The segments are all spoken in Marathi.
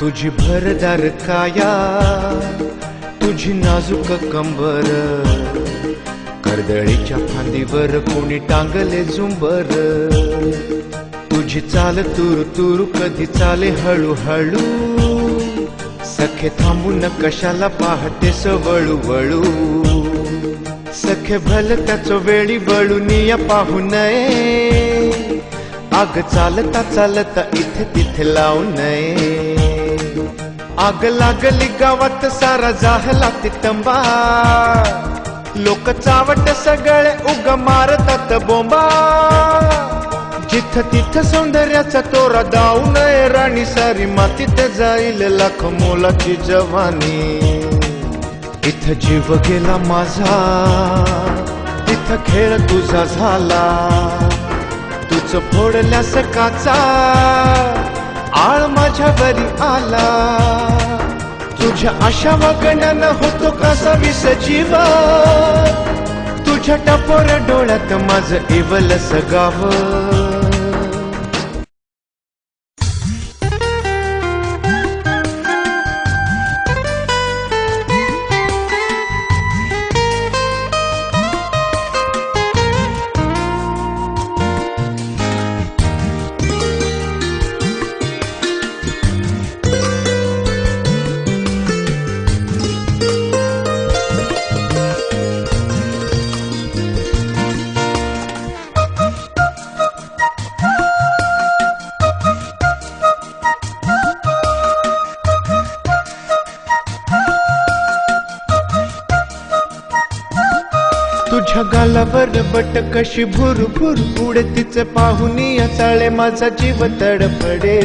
तुझी भरदार काया, तुझी नाजूक कंबर, कर्दळीच्या फांदीवर कोणी टांगले झुंबर. तुझी चाल तुरु तुरु कधी चाले हळूहळू, सखे थांबून कशाला पाहतेस वळू वळू. सखे भल त्याच वेळी वळून या पाहू नये, आग चालता चालता इथे तिथे लावू नये. आग लागली गावात सारा जाहला तिटंबा, लोक चावट सगळे उग मारतात बोंबा. जिथ तिथ सौंदर्याचा तोरा दाऊ नये, राणी सारी मातीत जाईल लाख मोलाची जवानी. इथ जीव गेला माझा, तिथ खेळ तुझा झाला. तुझ फोडल्यास काचा, आळ माझ्यावरी आला. तुझ्या आशा वागण्यानं होतो कसा विस जीव, तुझ्या टपोर डोळ्यात माझं इवलस गाव. तुझ्या गालावर बट कशी भुर भुर उडे, तिचे पाहुनी चाळे माझा जीव तडफडे.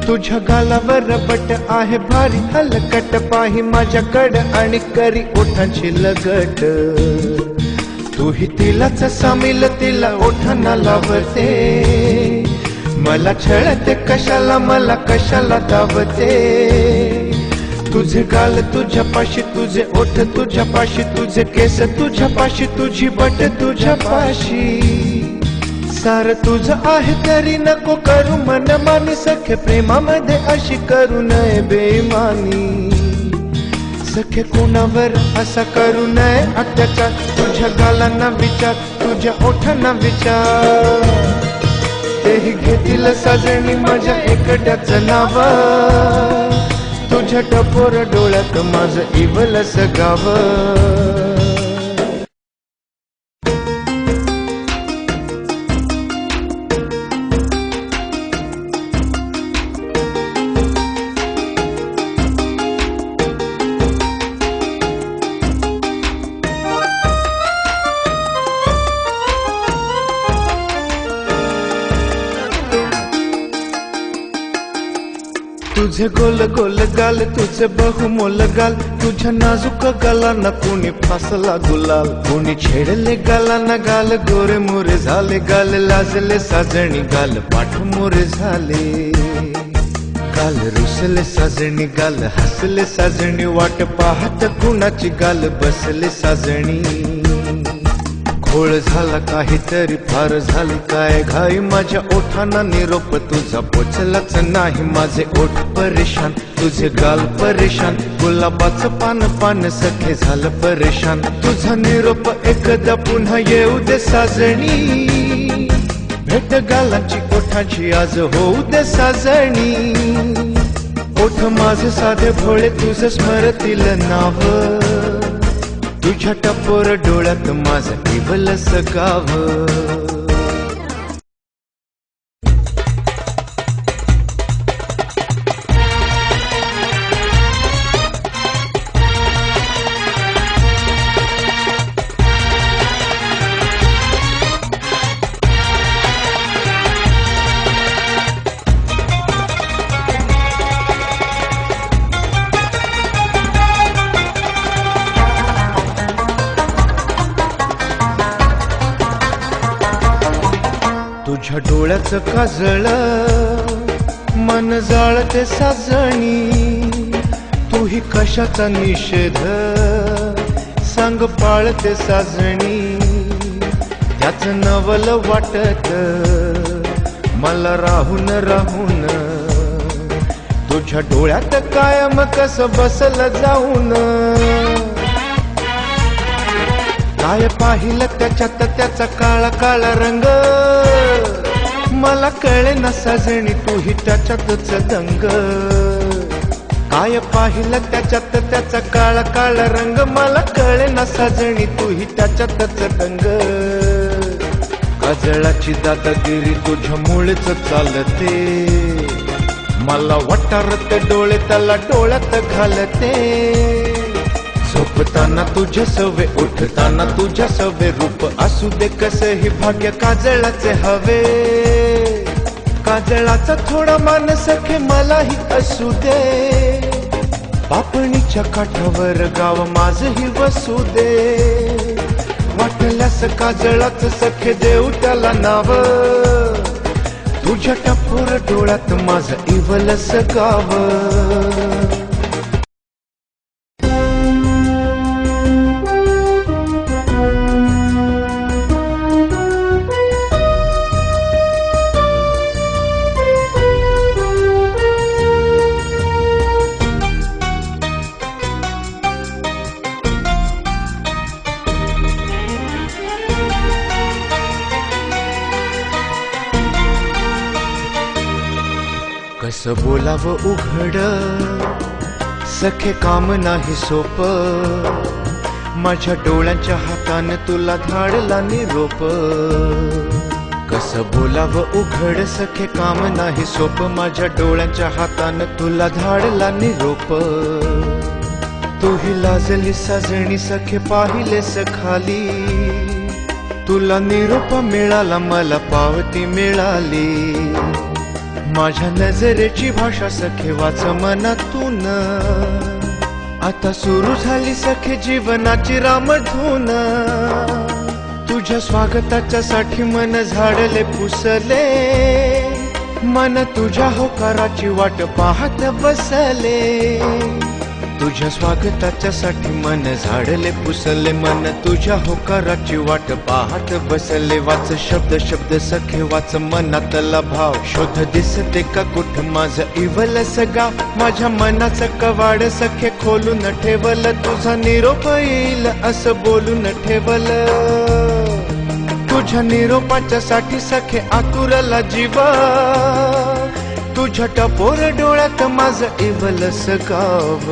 तुझ्या गालावर बट आहे भारी हलकट, पाही माझ्याकड आणि करी ओठांची लगट. तूही तिलाच सामील, तिला ओठांना लावते. मला छळते कशाला, मला कशाला दावते. तुझे गाल तुझ्या पाशी, तुझे ओठ तुझ्या पाशी, तुझे केस तुझ्या पाशी, तुझी बट तुझ्या पाशी. सार तुझ आहे तरी नको करू मनमानी, सखे प्रेमामध्ये अशी करू नये बेईमानी. सखे कोणावर असा करू नये अत्याचार, तुझ्या गालांना विचार, तुझ्या ओठांना विचार. तेही घेतील साजणी माझ्या एकट्याचं नाव, तुझ्या टपोर डोळ्यात माझं इवलस गाव. तुझे गोल गोल गाल, तुझे बहुमोल गाल, तुझ्या नाजूक गालांना कोणी फासला गुलाल. कोणी छेडले गालांना गाल, गोरे मोरे झाले गाल. लाजले साजणी गाल, पाठ मोरे झाले गाल. रुसले साजणी गाल, हसले साजणी, वाट पाहत कुणाची गाल बसले साजणी. घोळ झाला काहीतरी फार झाली काय घाई, माझ्या ओठांना निरोप तुझा पोचलाच नाही. माझे ओठ परेशान, तुझे गाल परेशान, गुलाबाचं पान पान सखे झालं परेशान. तुझा निरोप एकदा पुन्हा येऊ दे साजणी, भेट गालांची ओठांची आज होऊ दे साजणी. ओठ माझे साधे भोळे तुझं स्मरतील नाव, तुझ्या टपोर डोळ्यात माझं इवलस गाव. तुझ्या डोळ्याचं काजळ मन जाळते साजणी, तूही कशाचा निषेध सांग पाळते साजणी. त्याच नवल वाटत मला राहून राहून, तुझ्या डोळ्यात कायम कसं बसलं जाऊन, काय पाहिलं त्याच्यात त्याचा काळा काळा रंग, मला कळे ना सजणी तूही त्याच्यातच दंग, काय पाहिलं त्याच्यात त्याचा काळा काळा रंग, मला कळे ना सजणी तूही त्याच्यातच दंग, काजळाची दादागिरी तुझ्या मुळेच चालते, मला वाटारत डोळे त्याला डोळ्यात घालते, झोपताना तुझ्या सवे उठताना तुझ्या सवे, रूप असू दे कसंही भाग्य काजळाचे हवे, काजळाचा थोडा मान सखे मलाही असू दे, पापणीच्या काठावर गाव माझही वसू दे, वाटल्यास काजळाच सखे देऊ त्याला नाव, तुझ्या टपोर डोळ्यात माझं इवलस गाव. कसं बोलावं उघड सखे काम नाही सोप, माझ्या डोळ्यांच्या हाताने तुला धाडला निरोप, कसं बोलावं उघड सखे काम नाही सोप, माझ्या डोळ्यांच्या हाताने तुला धाडला निरोप, तूही लाजली सजणी सखे पाहिलेस खाली, तुला निरोप मिळाला मला पावती मिळाली, माझ्या नजरेची भाषा सखे वाच मनातून, आता सुरू झाली सखे जीवनाची रामधून, तुझ्या स्वागताच्या साठी मन झाडले पुसले, मन तुझ्या होकाराची वाट पाहत बसले, तुझ्या स्वागताच्या साठी मन झाडले पुसले, मन तुझ्या होकाराची वाट पाहत बसले, वाच शब्द शब्द सखे वाच मनातला भाव, शोध दिसते का कुठ माझं इवलस गाव, माझ्या मनाचं कवाड सखे खोलून ठेवलं, तुझा निरोप येईल असं बोलून ठेवलं, तुझ्या निरोपाच्या साठी सखे आतुरला जीवा, तुझ्या टपोर डोळ्यात माझं इवलस गाव.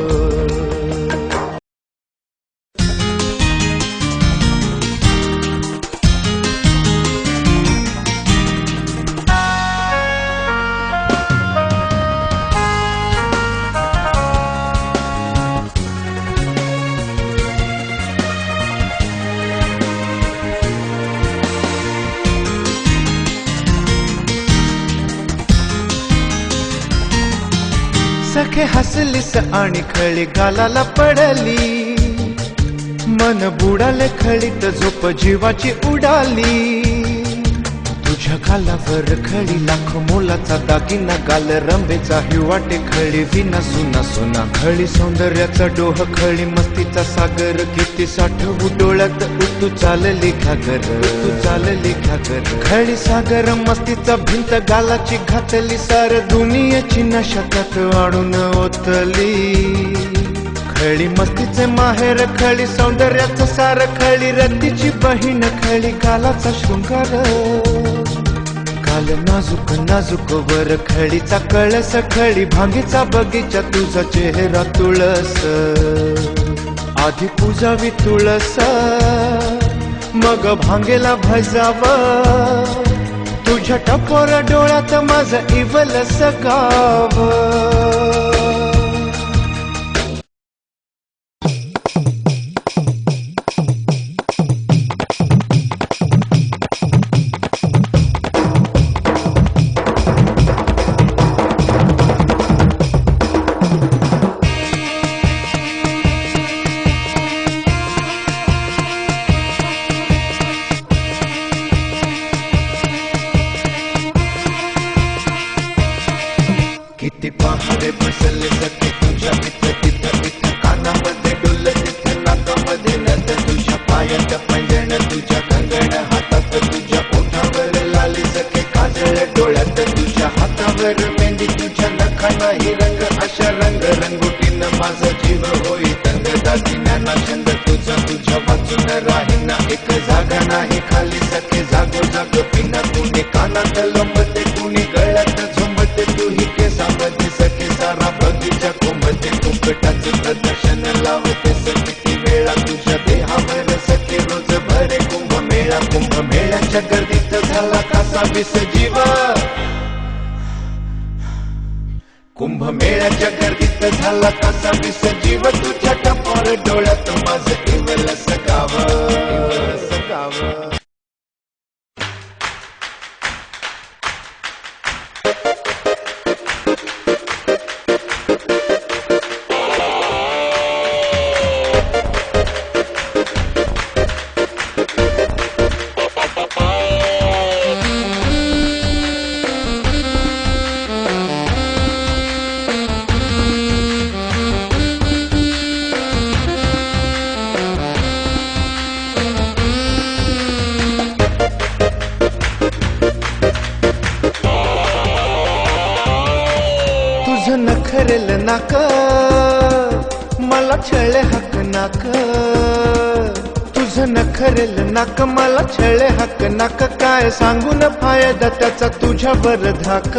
सखे हसलीस आणि खळी गालाला पडली, मन बुडाले खळीत झोप जीवाची उडाली, तुझ्या गालावर खळी लाख मोलाचा दागिना, गाल रंबेचा हिवाटे खळी विना सुना सोना, खळी सौंदर्याचा डोह खळी मस्तीचा सागर, किती साठवू डोळ्यात तू चालली घागर, तू चालली घागर, खळी सागर मस्तीचा भिंत गालाची घातली, सार दुनियेची नशा त्यात आणून ओतली, खळी मस्तीचे माहेर खळी सौंदर्याचं सार, खळी रतीची बहीण खळी गालाचा शृंगार, गाल नाजूक नाजूक वर खळीचा कळस, खळी भांगीचा बगीचा तुझा चेहरा तुळस, आधी पूजावी तुळस मग भांगेला भजाव, तुझ्या टपोर डोळ्यात माझं इवलस गाव. किती पहाडे बसले माझा जीव होई तंग दागिन्यांना छंद तुझा तुझ्या वाचून राहीना एक जागा नाही खाली सखे जागो जाग पिना कुणी कानात लंबते कुणी गळ्यात झोंबते तू ही केसामध्ये सखे सारा बगीचा कोंबते कुंकटाचे प्रदर्शन लावते किती वेळा तुझ्या देहावर सखे रोज भरे कुंभमेळ्याच्या गर्दीत झाला कसा विसजीव कुंभमेळ्याच्या गर्दीत झाला कसा विसजीव तुझ्या टपोर डोळ्यात माझं इवलस गाव तुझं नखरेल नाक मला छळे हक नाक तुझं नखरेल नाक मला छळे हक नाक काय सांगून फायदा त्याचा तुझ्यावर धाक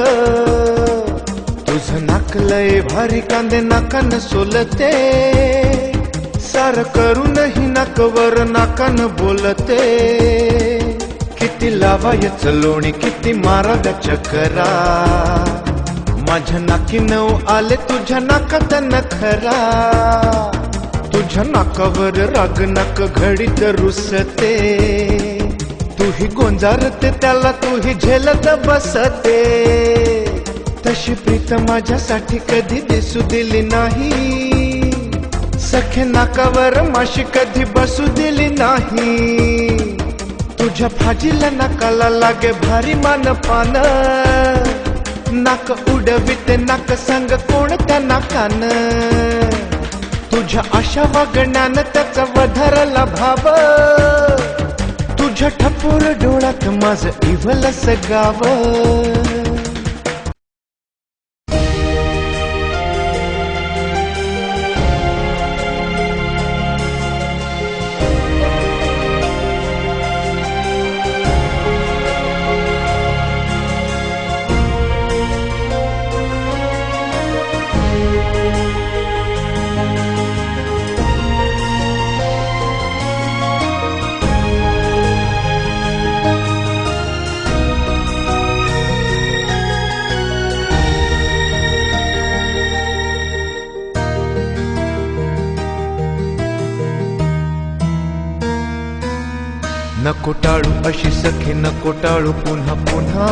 तुझं नाक लय भारी कांदे नाकान सोलते सार करूनही नाकवर नाकान बोलते किती लावायचं लोणी किती माराव्या चकरा माझ्या नाकी नऊ आले तुझ्या नाकात नखरा तुझ्या नाकावर राग नाक घडीत रुसते तूही गोंजारते त्याला तूही झेलत बसते तशी प्रीत माझ्यासाठी कधी दिसू दिली नाही सखे नाकावर माशी कधी बसू दिली नाही तुझ्या भाजीला नाकाला लागे भारी मान पान नाक उडविते नाक सांग कोणत्या नाकान तुझ्या आशा वागण्यानं त्याचा वधारला भाव तुझ्या ठपोर डोळ्यात माझं इवलस गाव नको टाळू अशी सखे नको टाळू पुन्हा पुन्हा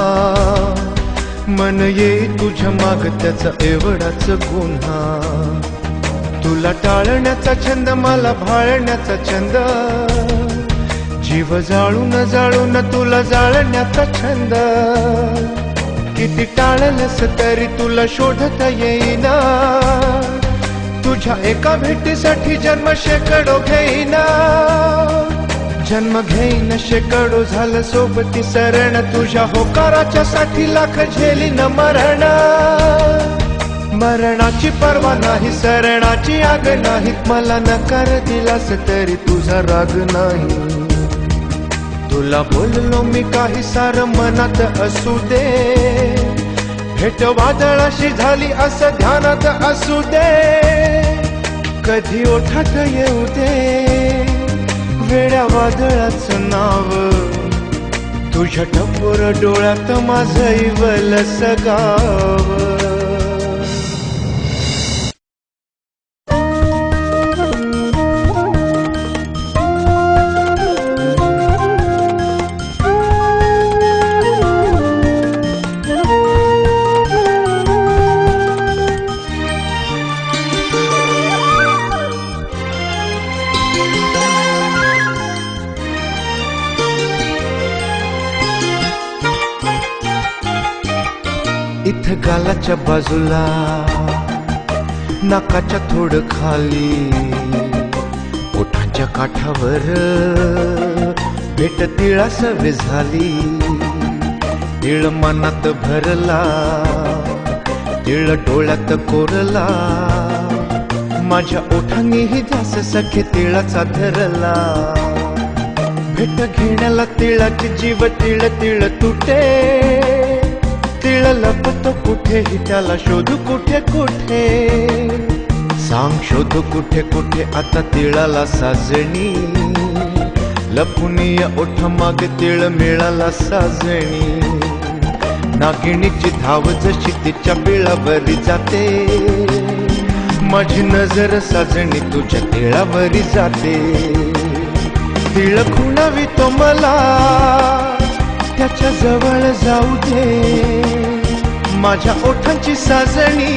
मन येई तुझ्या माग त्याचा एवढाच गुन्हा तुला टाळण्याचा छंद मला भाळण्याचा छंद जीव जाळून जाळून तुला जाळण्याचा छंद किती टाळलंस तरी तुला शोधता येईना तुझ्या एका भेटीसाठी जन्म शेकडो घेईना जन्म घेईन शेकडो झालं सोबती सरण तुझ्या होकाराच्या साठी लाख झेलीन मरण मरणाची पर्वा नाही सरणाची आग नाही मला नकार दिलास तरी तुझा राग नाही तुला बोललो मी काही सार मनात असू दे भेट वादळाशी झाली असं ध्यानात असू दे कधी ओठात येऊ दे वेड्या वादळाचं नाव तुझ्या टपोर डोळ्यात माझं इवलस गाव इथं गालाच्या बाजूला नाकाच्या थोडं खाली ओठांच्या काठावर भेट तिळा सवे झाली तिळ मनात भरला तिळ डोळ्यात कोरला माझ्या ओठांनीही ध्यास सखे तिळाचा धरला. भेट घेण्याला तिळाची जीव तिळ तिळ तुटे. तिळ लपतो कुठेही त्याला शोधू कुठे कुठे. सांग शोधू कुठे कुठे आता तिळाला साजणी. लपुनीय ओठ माग तिळ मिळाला साजणी. नागिणीची धाव जशी तिच्या बिळावरी जाते. माझी नजर साजणी तुझ्या तिळावरी जाते. तिळ खुणावी तो मला त्याच्या जवळ जाऊ दे. माझ्या ओठांची साजणी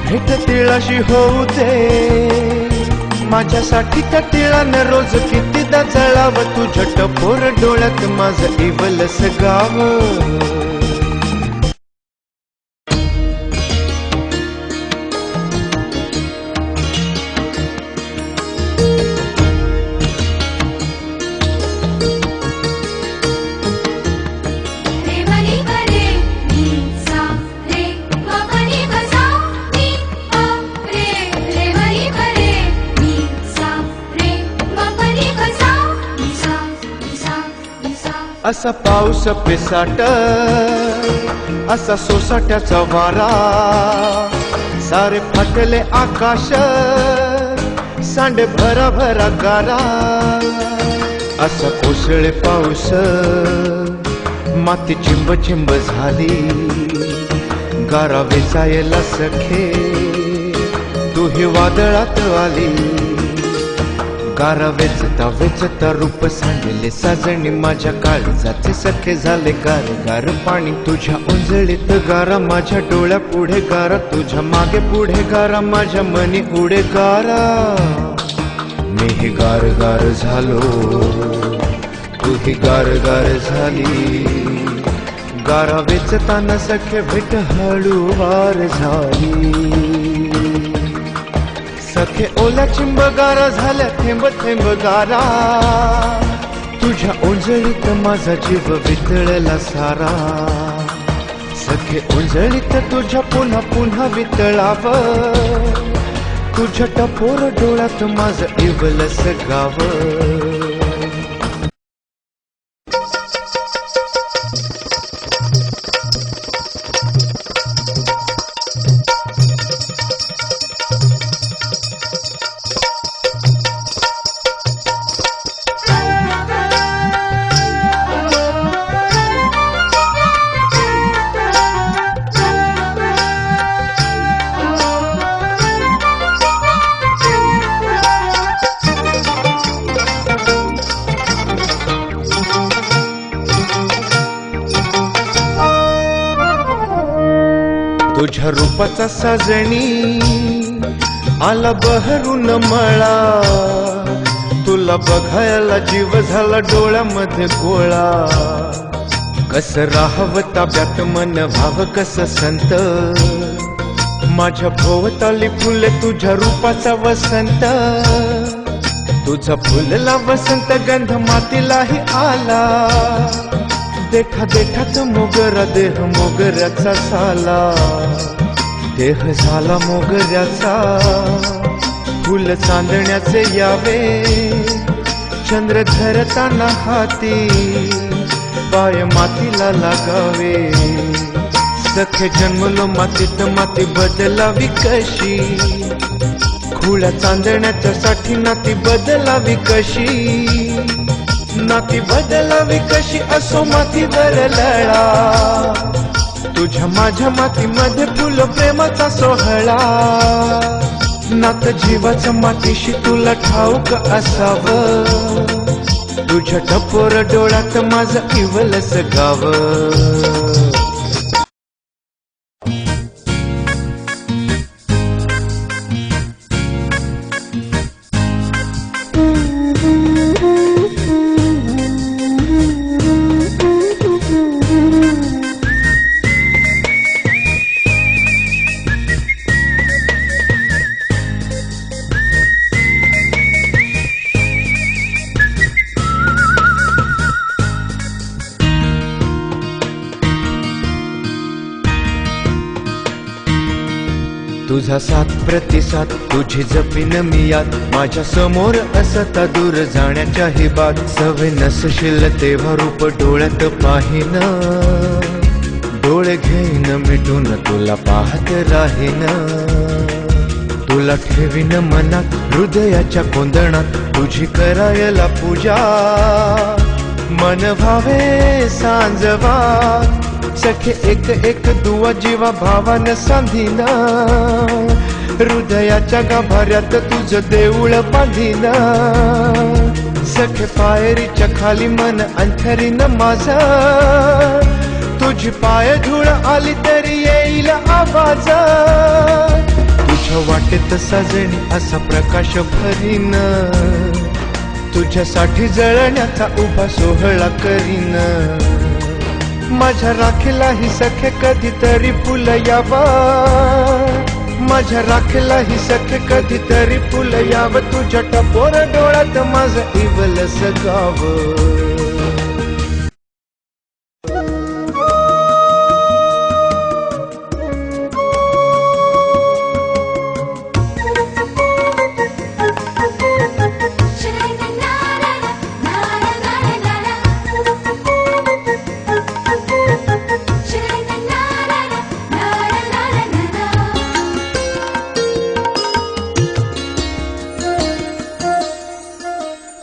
भेट तिळाशी होऊ दे. माझ्यासाठी त्या तिळानं रोज कितीदा जळावं. तुझ्या टपोर डोळ्यात माझं इवलस गाव. असा पाऊस पिसाट असा सोसाट्याचा वारा. सारे फाटले आकाश सांडे भरा भरा गारा. असा कोसळे पाऊस माती चिंब चिंब झाली. गारा वेचायला सखे तू ही वादळात आली. गारा वेचता वेचता रूप सांडले साजणी. माझ्या काळजाचे सखे झाले गार गार पाणी. तुझ्या उंजळीत गारा माझ्या डोळ्या पुढे गारा. तुझ्या मागे पुढे गारा माझ्या मनी उडे गारा. मीही गार गार झालो तूही गार गार झाली. गारा वेचताना सखे भेट हळूवार झाली. सखे ओल्या चिंब गारा झाल्या थेंब थेंब गारा. तुझ्या ओंजळीत माझा जीव वितळला सारा. सखे ओंजळीत तुझ्या पुन्हा पुन्हा वितळाव. तुझ्या टपोर डोळ्यात माझं इवलस गाव. तुझ्या रूपाचा साजणी आला बहरून मळा. तुला बघायला जीव झाला डोळ्यामध्ये गोळा. कस राहावं ताब्यात मन व्हावं कस संत. माझ्या भोवताली फुले तुझ्या रूपाचा वसंत. तुझा फुलला वसंत गंध मातीलाही आला. देखा देठात मोगरा देह मोगऱ्याचा झाला. देह झाला मोगऱ्याचा. फुल चांदण्याचे यावे चंद्र धरताना हाती. पाय मातीला लागावे. सखे जन्मलो मातीत माती बदलावी कशी. खुल्या चांदण्याच्या साठी नाती बदलावी कशी. नाती बदलावी कशी असो मातीवर लळा. तुझ्या माझ्या मातीमध्ये फुल प्रेमाचा सोहळा. नात जीवाचं मातीशी तुला ठाऊक असावं. तुझ्या टपोर डोळ्यात माझं इवलस गाव. तुझा साथ प्रतिसाद तुझी जपीन मी याद माझ्या समोर असता दूर जाण्याच्या ही बात सवय नसशील तेव्हा रूप डोळ्यात पाहिन डोळे घेईन मिटून तुला पाहत राहीन तुला ठेवीन मनात हृदयाच्या कोंदणात तुझी करायला पूजा मन भावे सांजवा सखे एक एक दुवा जीवा भावान सांधीन हृदयाच्या गाभाऱ्यात तुझं देऊळ बांधीन सखे पायरीच्या खाली मन अंथरीन माझा तुझी पाय धूळ आली तरी येईल आवाज तुझ्या वाटेत सजणी असा प्रकाश भरीन तुझ्यासाठी जळण्याचा उभा सोहळा करीन माझ्या राखीलाही सखे कधीतरी फुल यावा माझ्या राखीलाही सखे कधीतरी फुल याव तुझ्या टपोर डोळ्यात माझं इवलस गाव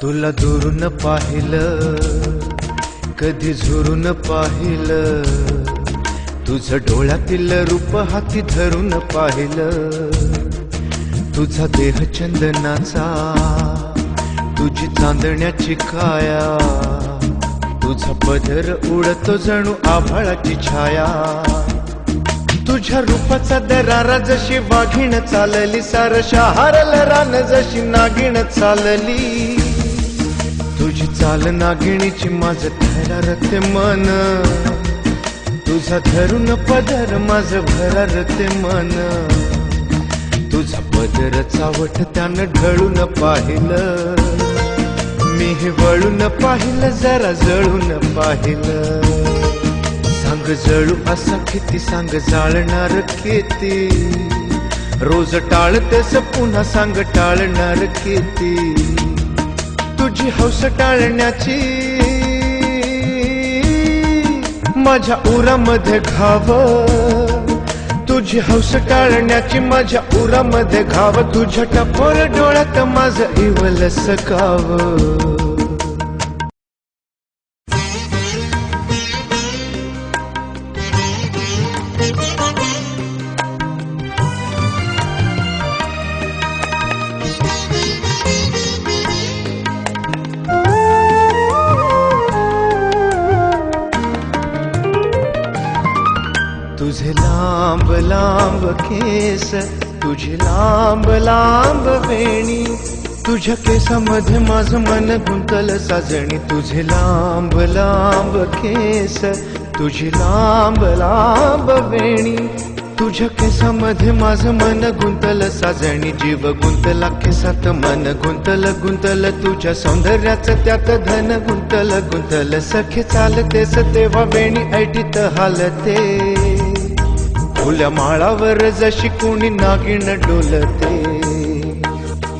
तुला दुरून पाहिलं कधी झुरून पाहिलं तुझं डोळ्यातील रूप हाती धरून पाहिलं तुझा देह चंदनाचा तुझी चांदण्याची काया तुझा पदर उडतो जणू आभाळाची छाया तुझ्या रूपाचा दरारा जशी वाघीण चालली सार शहारल रान जशी नागिण चालली तुझी चाल नागिणीची माझं थरारते मन तुझा धरून पदर माझं भरारते मन तुझा पदर चावट त्यानं ढळून पाहिलं मी हे वळून पाहिलं जरा जळून पाहिलं सांग जळू असा किती सांग जाळणार किती रोज टाळतेस पुन्हा सांग टाळणार किती तुझी हौस टाळण्याची माझ्या उरामध्ये घाव तुझी हौस टाळण्याची माझ्या उरामध्ये घाव तुझ्या टपोर डोळ्यात माझं इवलस गाव तुझे लांब लांब केस तुझी लांब लांब वेणी तुझ्या केसामध्ये माझं मन गुंतल साजणी तुझे लांब लांब केस तुझी लांब लांब वेणी तुझ्या केसामध्ये माझं मन गुंतल साजणी जीव गुंतला केसात मन गुंतल गुंतल तुझ्या सौंदर्याचं त्यात धन गुंतल गुंतल सखे चालतेस तेव्हा वेणी ऐटीत हालते फुल्या माळावर जशी कोणी नागिण डोलते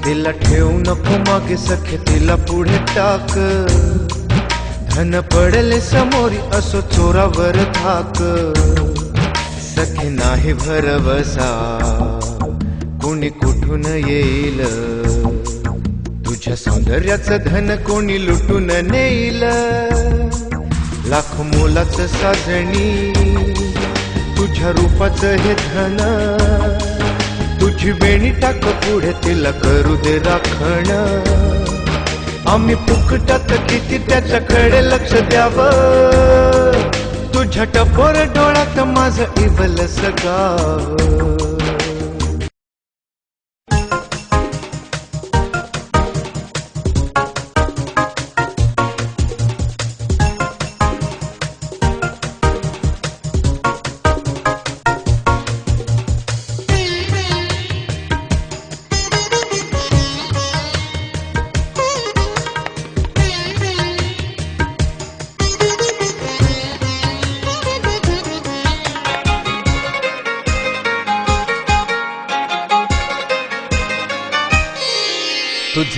तिला ठेवू नको मागे सखे तिला पुढे टाक धन पडले समोरी असो चोरावर थाक सखे नाही भरवसा कोणी कुठून येईल तुझ्या सौंदर्याचं धन कोणी लुटून नेईल लाख मोलाचं साजणी तुझ्या रूपाचं हे धन तुझी वेणी टाक पुढे तिला करू दे राखण आम्ही फुकटात किती त्याच्याकडे लक्ष द्यावं तुझ्या टपोर डोळ्यात माझं इवलस गाव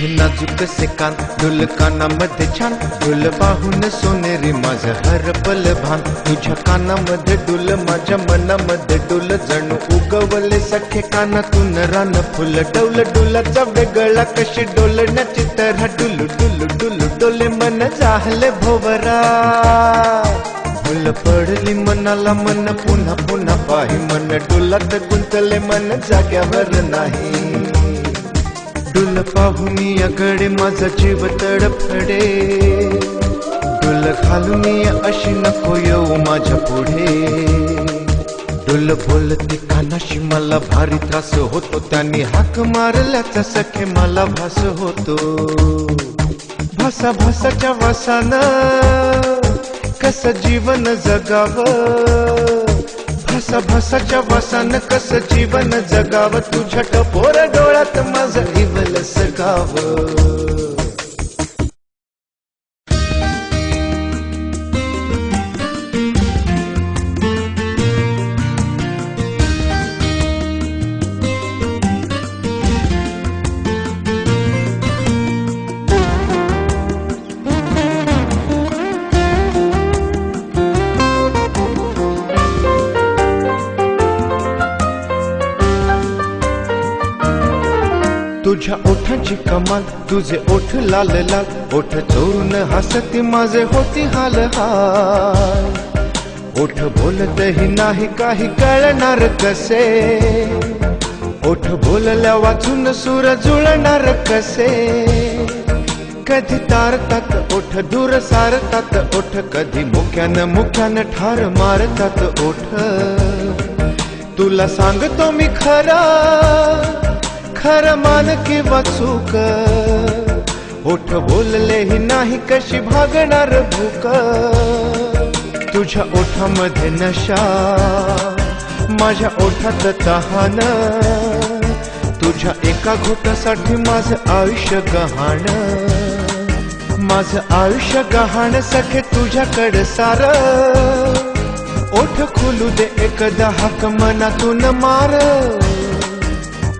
तुझे नाजूक से कान डुल कानामध्ये छान डुल पाहून सोनेरी माझं हरपल भान तुझ्या कानामध्ये डुल माझ्या मनामध्ये डुल जणू उगवले सखे कानातून रान फुल डौल डुलाचा वेगळा कशी डोलण्याची तरह डुल डुल डुल डोले मन जाहले भोवरा फुल पडली मनाला मन पुन्हा पुन्हा पाही मन डुलात गुंतले मन जाग्यावर नाही डुल पाहून याकडे माझा जीव तडफडे डुल घालून अशी नको येऊ माझ्या पुढे डुल बोलते कानाशी मला भारी त्रास होतो त्यांनी हाक मारल्याचा सखे मला भास होतो भासा भासाच्या वासानं कसं जीवन जगावं भासा भासाच्या वासानं कसं जीवन जगावं तुझ्या टपोर डोळ्यात माझं इवल सगावं तुझ्या ओठांची कमाल तुझे ओठ लाल लाल ओठ चोरून हसती माझे होती हाल हाल ओठ बोलतही नाही काही कळणार कसे ओठ बोलल्या वाचून सूर जुळणार कसे कधी तारतात ओठ दूर सारतात ओठ कधी मुख्यानं ठार मारतात ओठ तुला सांगतो मी खरा खरं मान किंवा चूक ओठ बोललेही नाही कशी भागणार भूक तुझ्या ओठामध्ये नशा माझ्या ओठात तहान तुझ्या एका घोटासाठी माझं आयुष्य गहाण माझं आयुष्य गहाण सखे तुझ्याकडे सार ओठ खुलू दे एकदा हाक मनातून मार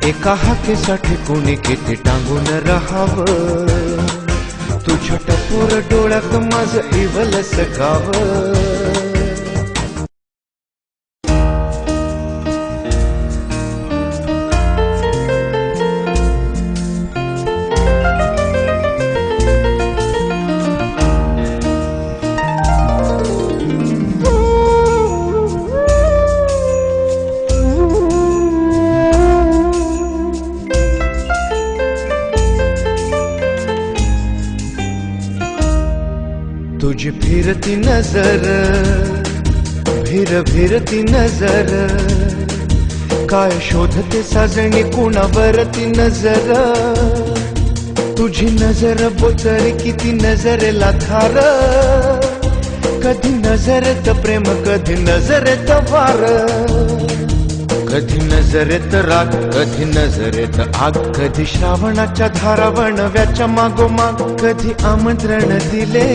एका हाकेसाठी कोणी किती टांगून राहावं तुझ्या टपोर डोळ्यात माझं इवल सगावं तुझी फिरती नजर फिरती नजर काय शोधते साजणी कुणावरती नजर तुझी नजर बोचरी किती नजरेला थार कधी नजरेत प्रेम कधी नजरेत वार कधी नजरेत राग कधी नजरेत आग कधी श्रावणाच्या धारा वणव्याच्या मागोमाग कधी आमंत्रण दिले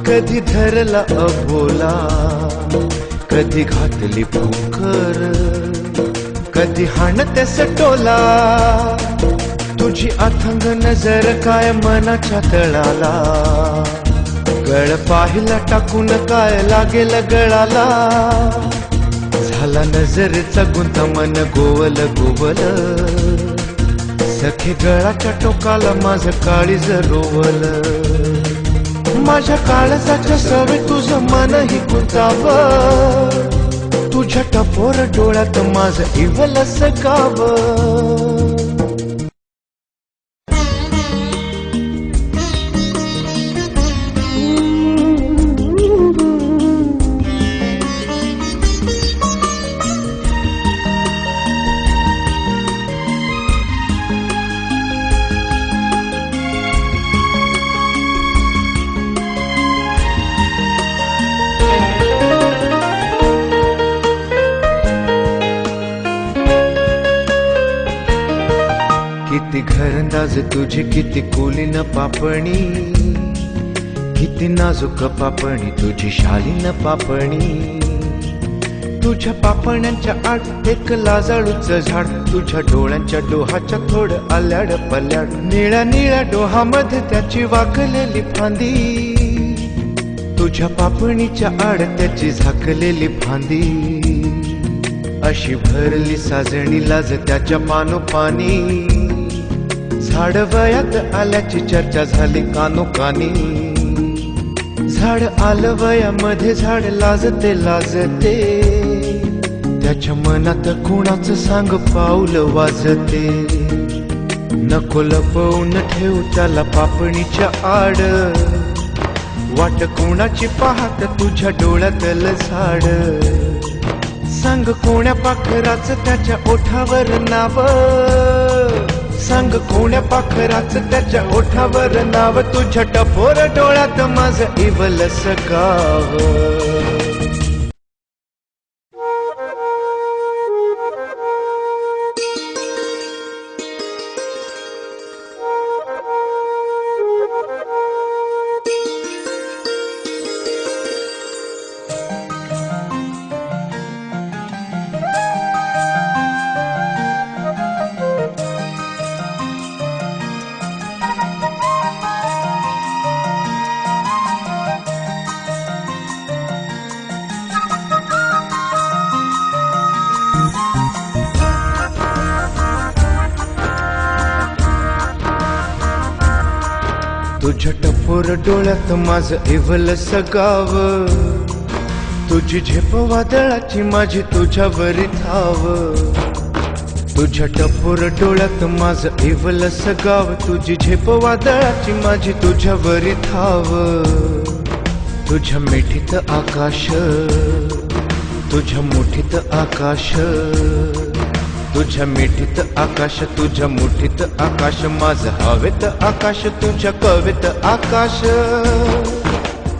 कधी धरला अबोला कधी घातली फुंकर कधी हाणते सटोला तुझी अथंग नजर काय मनाच्या तळाला गळ पाहिला टाकून काय लागेल गळाला झाला नजरेचा गुंता मन गोवल गोवल सखे गळाच्या टोकाला माझं काळीज रोवल माझ्या काळजाच्या सवे तुझं मनही गुंतावं तुझ्या टपोर डोळ्यात माझं इवल सगावं किती घरंदाज तुझी किती कुलीन पापणी किती नाजूक पापणी तुझी शालीन पापणी तुझ्या पापण्यांच्या आड एक लाजाळूचं झाड, तुझ्या डोळ्यांच्या डोहाच्या थोडं आल्याड पल्याड, निळ्या निळ्या डोहामध्ये त्याची वाकलेली फांदी, तुझ्या पापणीच्या आड त्याची झाकलेली फांदी, अशी भरली साजणी लाज त्याच्या पानोपानी, झाड वयात आल्याची चर्चा झाली कानोकानी, झाड आलं वयामध्ये झाड लाजते लाजते, त्याच्या मनात कुणाचं सांग पाऊल वाजते, नको लपवून ठेव त्याला पापणीच्या आड, वाट कोणाची पाहत तुझ्या डोळ्यातलं झाड, सांग कोण्या पाखराचं त्याच्या ओठावर नाव, सांग कोण्या पाखराचं त्याच्या ओठावर नाव, तुझ्या टपोर डोळ्यात माझं इवलस गाव. तुझ्या टपोर डोळ्यात माझं इवलस गाव, तुझी झेप वादळाची माझी तुझ्यावरी धाव, तुझ्या टपोर डोळ्यात माझं इवलस गाव, तुझी झेप वादळाची माझी तुझ्यावरी धाव, तुझ्या मिठीत आकाश, तुझ्या मुठीत आकाश, तुझ्या मिठीत आकाश, तुझ्या मुठीत आकाश, माझं हवेत आकाश, तुझ्या कवेत आकाश,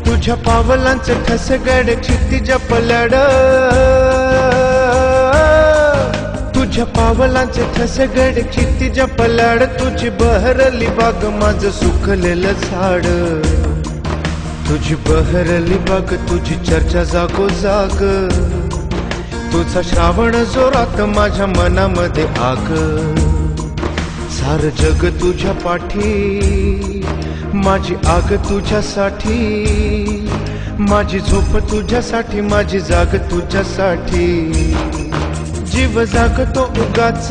तुझ्या पावलांचं ठसगड क्षितिजा पल्याड, तुझ्या पावलांचं ठसगड क्षितिजा पल्याड, तुझी बहरली बाग माझं सुकलेलं झाड, तुझी बहरली बाग तुझी चर्चा जागो जाग, तुझा श्रावण जोरात माझ्या मनामध्ये आग, सार जग तुझ्या पाठी, माझी आग तुझ्यासाठी, माझी झोप तुझ्यासाठी, माझी जाग तुझ्यासाठी, जीव जागतो उगाच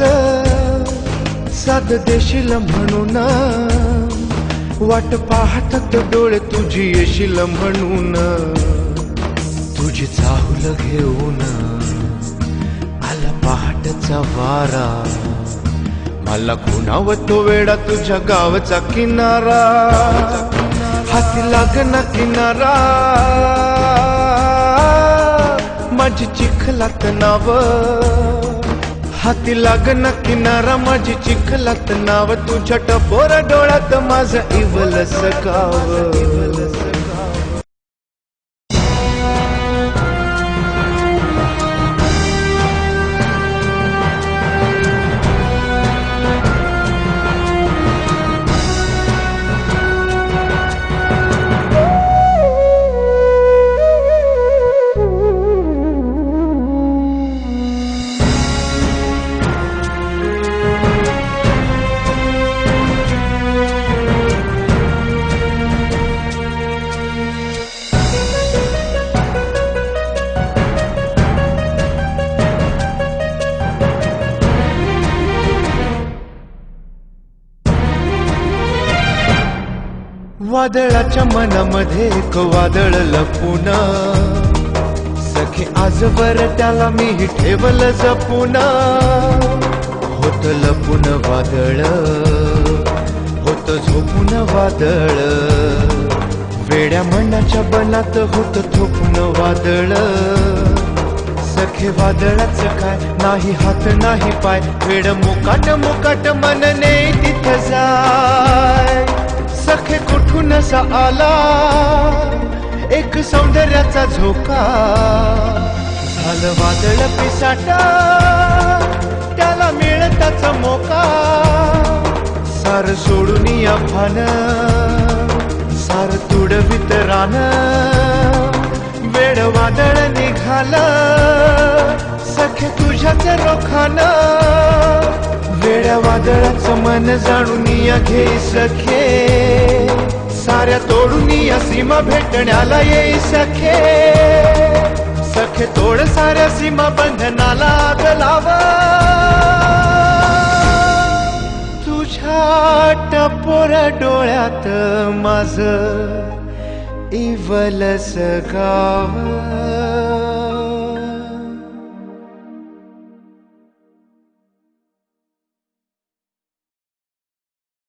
साध देशील म्हणून, वाट पाहतात डोळे तुझी येशील म्हणून, तुझी चाहुल घेऊन आला पहाटचा वारा, मला खुणावतो वेडा तुझ्या गावचा किनारा, हाती लागना किनारा, माझी चिखलात नाव, हाती लागना किनारा, माझी चिखलात नाव, तुझ्या टपोर डोळ्यात माझं इवलस गाव. वादळाच्या मनामध्ये एक वादळ लपून, सखे आजवर त्याला मी ठेवलं जपून, होत लपून वादळ, होत झोपून वादळ, वेड्या मनाच्या बनात होत थोपून वादळ, सखे वादळाचं काय नाही हात नाही पाय, वेड मुकाट मुकाट मनने तिथं जाय, सखे कुठून असा आला एक सौंदर्याचा झोका, झालं वादळ पिसाटा त्याला मिळताच मोका, सार सोडून या भान, सार तुडवित रान, वेड वादळ निघालं सख्या तुझ्याच रोखान वेड्या वादळाचं मन जाणून या घे सखे साऱ्या तोडून या सीमा भेटण्याला येई सखे सखे तोड साऱ्या सीमा बंधनाला आग लाव तुझ्या टपोरा डोळ्यात माझ इवलस गाव